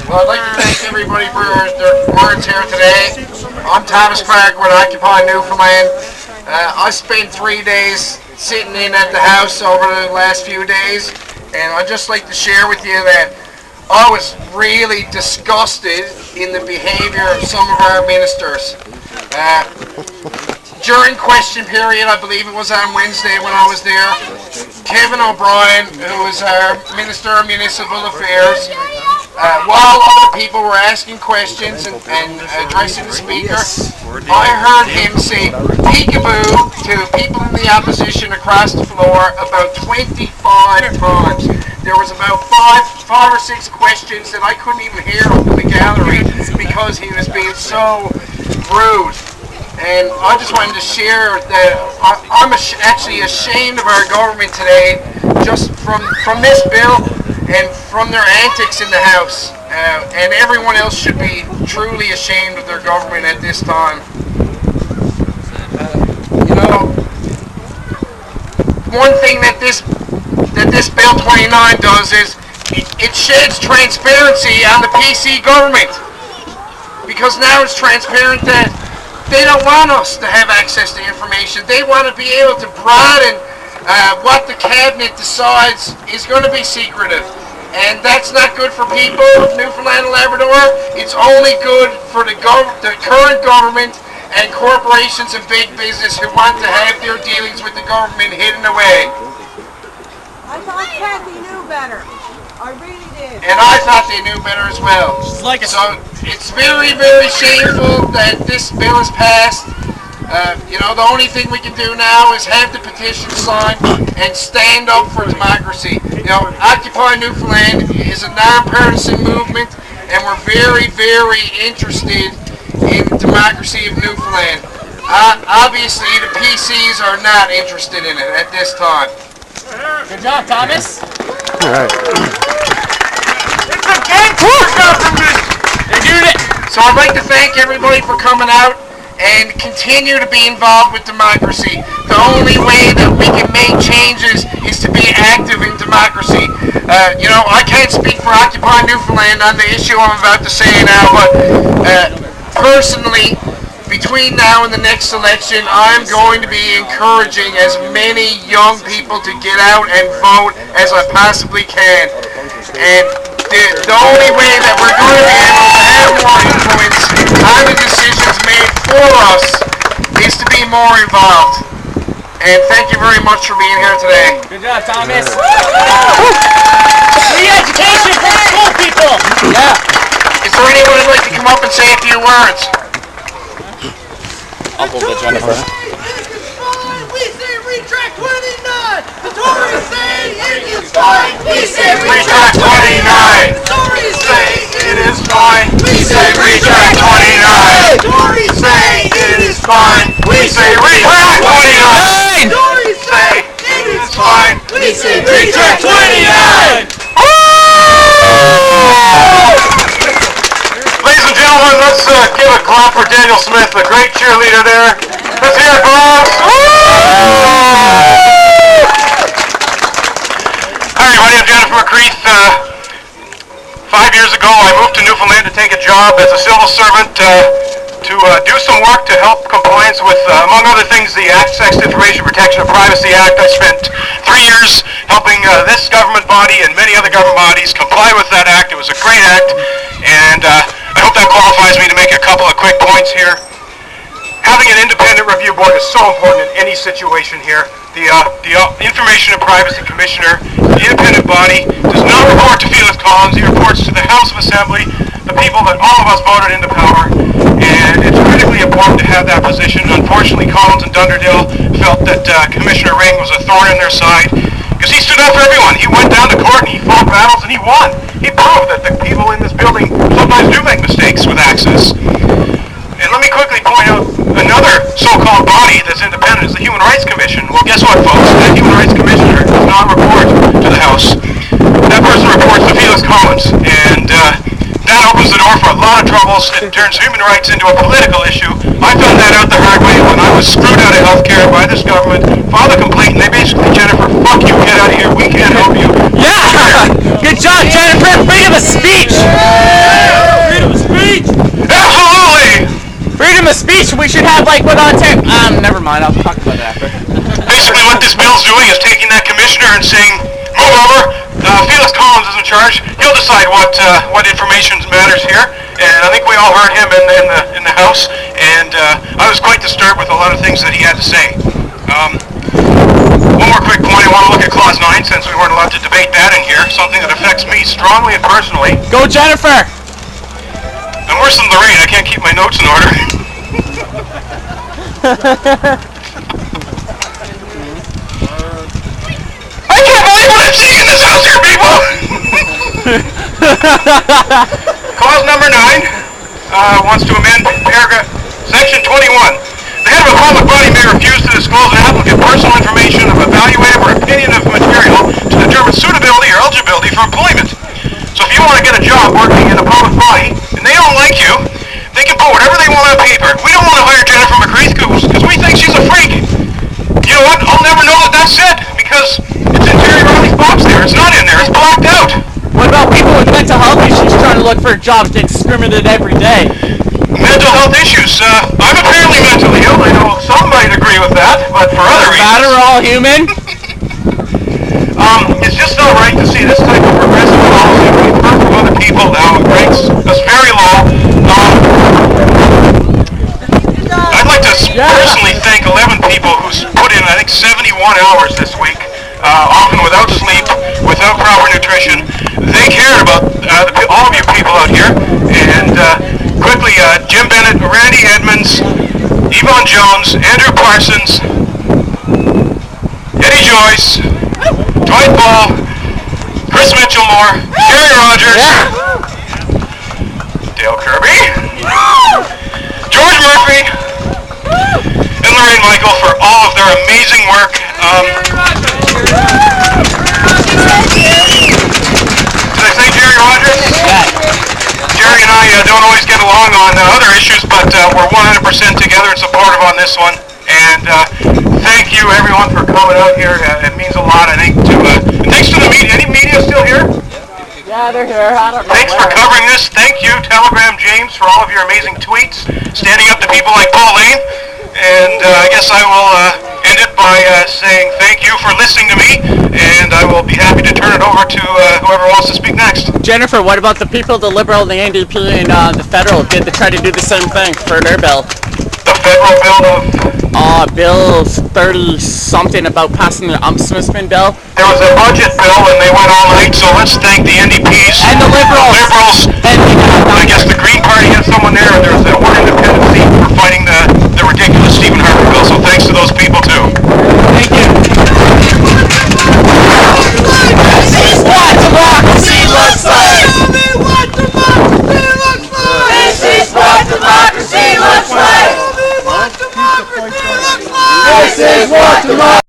Well, I'd like to thank everybody for their words here today. I'm Thomas Clarke with ATIPPA Newfoundland. I spent 3 days sitting in at the house over the last few days, and I'd just like to share with you that I was really disgusted in the behavior of some of our ministers. During question period, I believe it was on Wednesday when I was there, Kevin O'Brien, who is our Minister of Municipal Affairs, while other people were asking questions and addressing the speaker, I heard him say peekaboo to people in the opposition across the floor about 25 times. There was about five or six questions that I couldn't even hear up in the gallery because he was being so rude. And I just wanted to share that I'm actually ashamed of our government today, just from this bill and from their antics in the House. And everyone else should be truly ashamed of their government at this time. You know, one thing that this Bill 29 does is it sheds transparency on the PC government. Because now it's transparent that they don't want us to have access to information. They want to be able to broaden what the cabinet decides is going to be secretive. And that's not good for people of Newfoundland and Labrador. It's only good for the current government and corporations and big business who want to have their dealings with the government hidden away. I thought Kathy knew better. I really did. And I thought they knew better as well. So it's very, very shameful that this bill is passed. You know, the only thing we can do now is have the petition signed and stand up for democracy. You know, Occupy Newfoundland is a non-partisan movement, and we're very, very interested in the democracy of Newfoundland. Obviously, the PCs are not interested in it at this time. Good job, Thomas. All right. It's a gangster government! They did it! So I'd like to thank everybody for coming out and continue to be involved with democracy. The only way that we can make changes is to be active in democracy. You know, I can't speak for Occupy Newfoundland on the issue I'm about to say now, but personally, between now and the next election, I'm going to be encouraging as many young people to get out and vote as I possibly can. And the only way that we're going to be able to have more influence on the decisions made for us is to be more involved. And thank you very much for being here today. Good job, Thomas. Free education for school people. Yeah. Is there anyone who'd like to come up and say a few words? I'll hold it, Jennifer. We say retract 29! The Tories say it is fine! We say Retract 29! The Tories say It is fine. We say retract 29! Tories say It is fine. We say retract 29! Tories say It is fine. We say Retract 29! Ladies and gentlemen, let's give a clap for Daniel Smith, a great cheerleader there. Let's hear it, folks. Hi everybody, I'm Jennifer McCreath. 5 years ago I moved to Newfoundland to take a job as a civil servant to do some work to help compliance with, among other things, the Sex Information Protection and Privacy Act. I spent 3 years helping this government body and many other government bodies comply with that act. It was a great act, and I hope that qualifies me to make a couple of quick points here. Having an independent review board is so important in any situation here. The Information and Privacy Commissioner, the independent body, does not report to Felix Collins. He reports to the House of Assembly, the people that all of us voted into power, and it's critically important to have that position. Unfortunately, Collins and Dunderdale felt that Commissioner Ring was a thorn in their side, because he stood up for everyone. He went down to court and he fought battles and he won. He proved that the people in this building sometimes do make mistakes with access. And let me quickly point out another so-called body that's independent is the Human Rights Commission. Well, guess what, folks? That Human Rights Commissioner does not report to the House. That person reports to Felix Collins, and that opens the door for a lot of troubles. It turns human rights into a political issue. I found that out the hard way when I was screwed out of healthcare by this government, filed a complaint, and they basically, Jennifer, fuck you, get out of here, we can't help you. Yeah! Good job, Jennifer! Bring him a speech! we should have like what Ontario. Never mind. I'll talk about it after. Basically, what this bill's doing is taking that commissioner and saying, move over. Felix Collins is in charge. He'll decide what information matters here. And I think we all heard him in the House. And I was quite disturbed with a lot of things that he had to say. One more quick point. I want to look at Clause 9 since we weren't allowed to debate that in here. Something that affects me strongly and personally. Go, Jennifer. I'm worse than Lorraine. I can't keep my notes in order. I can't believe what I'm seeing in this house here, people! Clause number 9 wants to amend section 21. The head of a public body may refuse to disclose an applicant personal information of evaluative or opinionative material to determine suitability or eligibility for employment. So if you want to get a job working in a public body and they don't like you, they can put whatever they want on paper. We don't want to hire Jennifer McCreath because we think she's a freak. You know what? I'll never know that that's it because it's in Jerry Riley's box there. It's not in there. It's blacked out. What about people with mental health issues trying to look for a job? Get discriminated every day. Mental health issues. I'm apparently mentally ill. I know some might agree with that, but for other reasons. We're all human. It's just not right to see this type of progressive policy being heard from other people. Now it ranks us very low. I'd like to personally thank 11 people who's put in, I think, 71 hours this week, often without sleep, without proper nutrition. They care about all of you people out here. And quickly, Jim Bennett, Randy Edmonds, Yvonne Jones, Andrew Parsons, Eddie Joyce, Dwight Ball, Chris Mitchell-Moore, Jerry Rogers, Dale Kirby, George Murphy, and Lorraine Michael for all of their amazing work. Did I say Jerry Rogers? Jerry and I don't always get along on other issues, but we're 100% together and supportive on this one. And thank you, everyone, for coming out here. It means a lot, I think, and thanks to the media. Any media still here? Yeah, they're here. I don't know. Thanks for covering this. Thank you, Telegram James, for all of your amazing tweets, standing up to people like Pauline. And I guess I will end it by saying thank you for listening to me, and I will be happy to turn it over to whoever wants to speak next. Jennifer, what about the people, the Liberal, the NDP, and the Federal? Did they try to do the same thing for their bill? The federal bill of... Bill 30-something about passing the ombudsman bill. There was a budget bill, and they went all night, so let's thank the NDPs. And the Liberals. And I guess the Green Party had someone there, and there's a one independent seat for fighting the ridiculous Stephen Harper bill, so thanks to those people, too. Thank you. This is what democracy looks like! This is what democracy looks like! This is what democracy